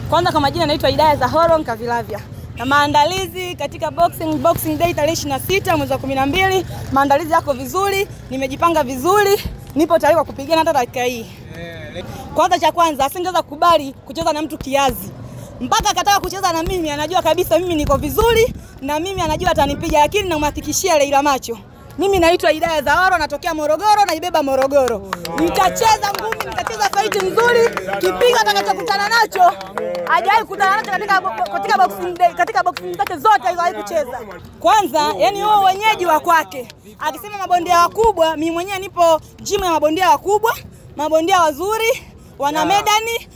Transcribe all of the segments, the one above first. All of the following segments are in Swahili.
Kwanza kwa majina naitwa Hidayah Zahoro Nkavilavya. Na maandalizi katika Boxing Day tarehe 26 mwezi wa 12, maandalizi yako vizuri, nimejipanga vizuri, nipo tayari kwa kupigana hata dakika hii. Kwanza cha kwanza asingeweza kukubali kucheza na mtu kiazi. Mpaka akataka kucheza na mimi, anajua kabisa mimi niko vizuri na mimi anajua atanipiga, lakini namhakikishia Leila Macho. Mimi naitwa Hidayah Zahoro, natokea Morogoro, naibeba Morogoro. Nitacheza ngumi, nitacheza fight nzuri, kipigo atakachokutana nacho hajawahi kukutana nacho katika boxing zake zote hajawahi kucheza. Kwanza, yani wao wenyeji wa kwake. Akisema mabondia wakubwa, mimi mwenyewe nipo gym ya mabondia wakubwa, mabondia wazuri, wana medani,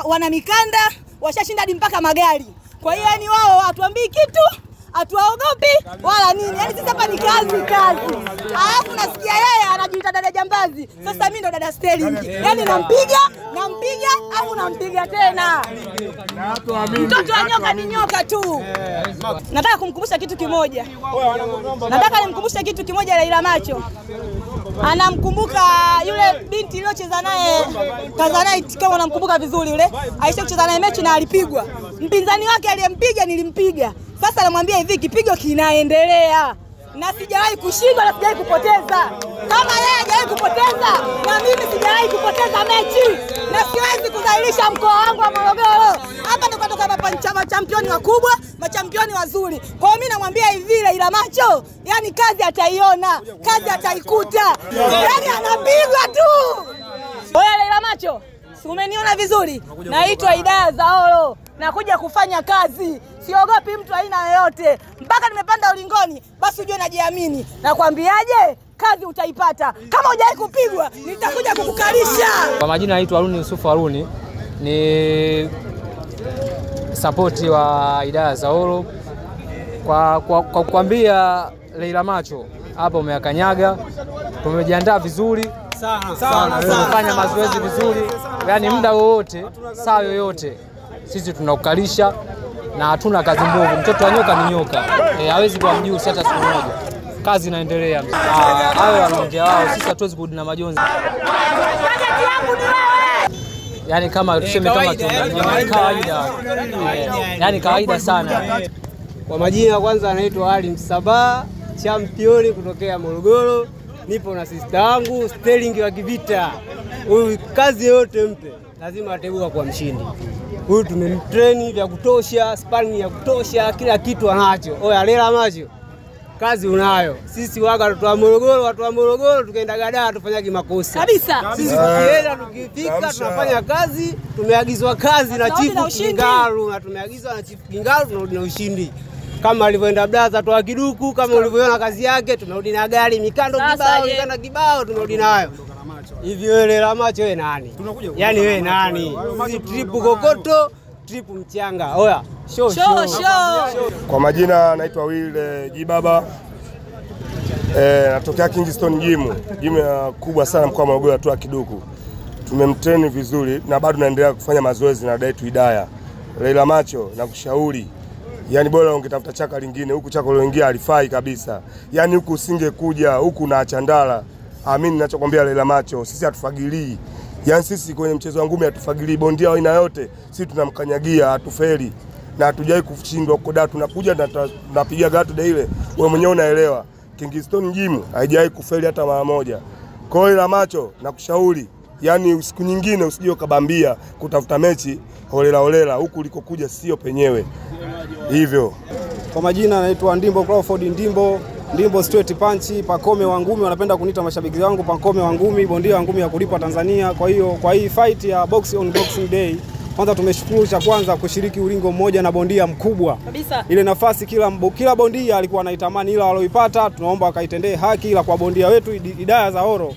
wana mikanda, washashinda hadi mpaka magari. Kwa hiyo yani wao hatuambii kitu, hatuwaogopi wala nini. Yani sisi hapa ni kazi. Alafu nasikia yeye anajiita dada jambazi. Sasa mimi ndo dada sterling. Yani nampiga, au nampiga tena. Mtoto wa nyoka ni nyoka tu. Nataka kumkumbusha kitu kimoja. Nimkumbushe kitu kimoja Leila Macho. Anamkumbuka yule binti iliyocheza naye Tanzanite, kama unamkumbuka vizuri yule. Aisha kucheza naye mechi na alipigwa. Mpinzani wake aliyempiga nilimpiga. Sasa namwambia hivi, kipigo kinaendelea. Na sijawahi kushindwa na sijawahi kupoteza. Kama yeye hajawahi kupoteza, na mimi sijawahi kupoteza mechi. Na siwezi kudhalilisha mkoa wangu wa Morogoro. Hapa ndo kutoka machampioni wakubwa, machampioni wazuri. Kwa hiyo mimi namwambia hivi Leila Macho, yani kazi ataiona, kazi ataikuta. Yani anapigwa tu. Oya Leila Macho, si umeniona vizuri? Naitwa Hidayah Zahoro, nakuja kufanya kazi. Siogopi mtu aina yoyote. Mpaka nimepanda ulingoni, basi ujue najiamini. Nakwambiaje? Kazi utaipata. Kama hujawahi kupigwa, nitakuja kukukalisha. Kwa majina naitwa Haruni Yusufu Haruni, ni support wa Hidayah Zahoro. Kwa kukwambia Leila Macho, hapa umeakanyaga. Tumejiandaa vizuri sana. Tumefanya mazoezi vizuri. Yani muda wowote, saa yoyote, sisi tunakukalisha na hatuna kazi mbovu. Mtoto wa nyoka ni nyoka. Hawezi kuwa mjusi hata siku moja. Kazi inaendelea. Hao wanaongea wao, sisi hatuwezi kurudi na majonzi. Yani kama tuseme kama kawaida. Yani kawaida sana. Kwa majina kwanza anaitwa Ali Msabah, championi kutokea Morogoro. Nipo na sister yangu Sterling wa kivita. Huyu kazi yote mpe lazima ataibuka kwa mshindi. Huyu tumemtrain vya kutosha, sparring ya kutosha, kila kitu anacho. Oya Leila Macho, kazi unayo. Sisi watu wa Morogoro tukaenda Gadaa tufanyagi makosa. Kabisa. Sisi tukienda tukifika tunafanya kazi, tumeagizwa kazi na Chifu Kingalu, na tumeagizwa na Chifu Kingalu tunarudi na ushindi. Kama alivyoenda Blaza toa kiduku, kama ulivyoona kazi yake, tunarudi na gari, mikanda kibao tunarudi nayo. Hivi wewe Leila Macho wewe nani? Yani wewe nani? Sisi trip kokoto, trip mchanga. Oya, show. Kwa majina naitwa Will Jibaba. Natokea Kingston Gym kubwa sana mkoa wa Morogoro toa kiduku. Tumemtrain vizuri na bado naendelea kufanya mazoezi na dada yetu Hidayah. Leila Macho, nakushauri, yani bora ungetafuta chaka lingine, huku chaka loingia alifai kabisa. Yani huku usingekuja, huku na achandala. Amini ninachokwambia Leila Macho, sisi hatufagilii. Yani sisi kwenye mchezo wa ngumi hatufagilii. Bondia wa aina yote sisi tunamkanyagia, hatufeli. Na hatujai kushindwa huko da, tunakuja na tunapiga gatu da ile. Wewe mwenyewe unaelewa. Kingston Gym haijai kufeli hata mara moja. Kwa hiyo Leila Macho nakushauri, yani siku nyingine usije ukabambia kutafuta mechi holela huku ulikokuja sio penyewe. Hivyo. Kwa majina naitwa Ndimbo Crawford Ndimbo straight punch, Pakome wa ngumi, wanapenda kuniita mashabiki wangu Pakome wa ngumi, bondia wa ngumi ya kulipa Tanzania. Kwa hiyo kwa hii fight ya Boxing Day, kwanza tumeshukuru cha kwanza kushiriki ulingo mmoja na bondia mkubwa. Kabisa. Ile nafasi kila bondia alikuwa anaitamani, ila walioipata tunaomba akaitendee haki. Ila kwa bondia wetu Hidayah Zahoro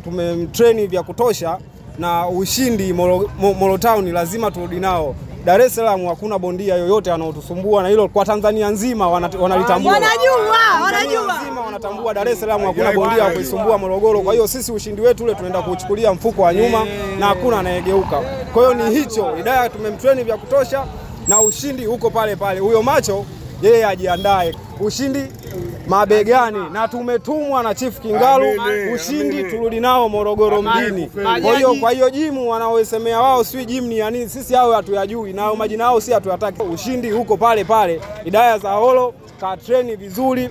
tumemtrain vya kutosha, na ushindi Molo Town lazima turudi nao. Dar es Salaam hakuna bondia yoyote anaotusumbua, na hilo kwa Tanzania nzima wanalitambua. Wanajua. Nzima wanatambua Dar es Salaam hakuna bondia wa kuisumbua Morogoro. Kwa hiyo sisi ushindi wetu ule tunaenda kuchukulia mfuko wa nyuma na hakuna anayegeuka. Kwa hiyo ni hicho. Hidayah tumemtrain vya kutosha na ushindi huko pale. Huyo Macho yeye ajiandae. Ushindi mabegani, na tumetumwa na Chief Kingalu. Ushindi turudi nao Morogoro mjini. Kwa hiyo jimu wanaosemea wao si jimu ni yani, sisi hao hatuyajui na majina yao si hatuyataki. Ushindi huko pale pale. Hidayah Zahoro ka train vizuri,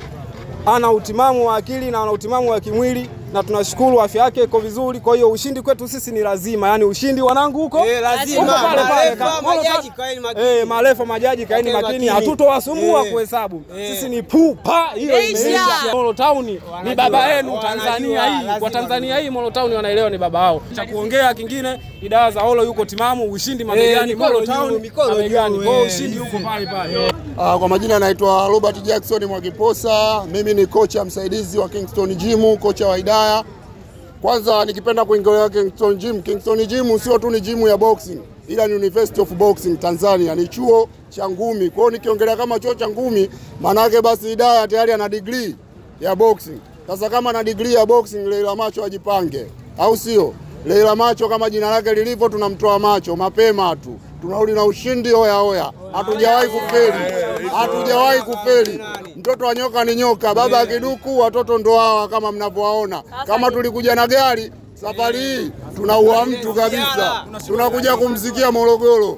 ana utimamu wa akili na ana utimamu wa kimwili, na tunashukuru afya yake iko vizuri. Kwa hiyo ushindi kwetu sisi ni lazima, yani ushindi wanangu huko lazima. Pale pale Majaji kaeni makini, marefa majaji kaeni makini, hatutowasumbua kuhesabu. Sisi ni pupa, hiyo imeisha. Molo Town ni baba yenu Tanzania hii, kwa Tanzania hii Molo Town wanaelewa ni baba wao. Cha kuongea kingine, Hidayah Zahoro yuko timamu, ushindi mabegani, Molo Town mabegani, kwa ushindi huko pale pale. Kwa majina naitwa Robert Jackson Mwakiposa, mimi ni kocha msaidizi wa Kingston Gym, kocha wa Hidayah. Kwanza nikipenda kuongelea Kingston Gym. Kingston Gym sio tu ni gym ya boxing, ila ni University of Boxing Tanzania, ni chuo cha ngumi. Kwa hiyo nikiongelea kama chuo cha ngumi, maana yake basi Hidayah tayari ana degree ya boxing. Sasa kama ana degree ya boxing, Leila Macho ajipange, au sio? Leila Macho kama jina lake lilivyo, tunamtoa macho mapema tu. Tunarudi na ushindi hoya. Hatujawahi kufeli. Mtoto wa nyoka ni nyoka, baba akiduku, watoto ndo hawa kama mnavyowaona. Kama tulikuja na gari, safari hii tunaua mtu kabisa. Tunakuja kumzikia Morogoro.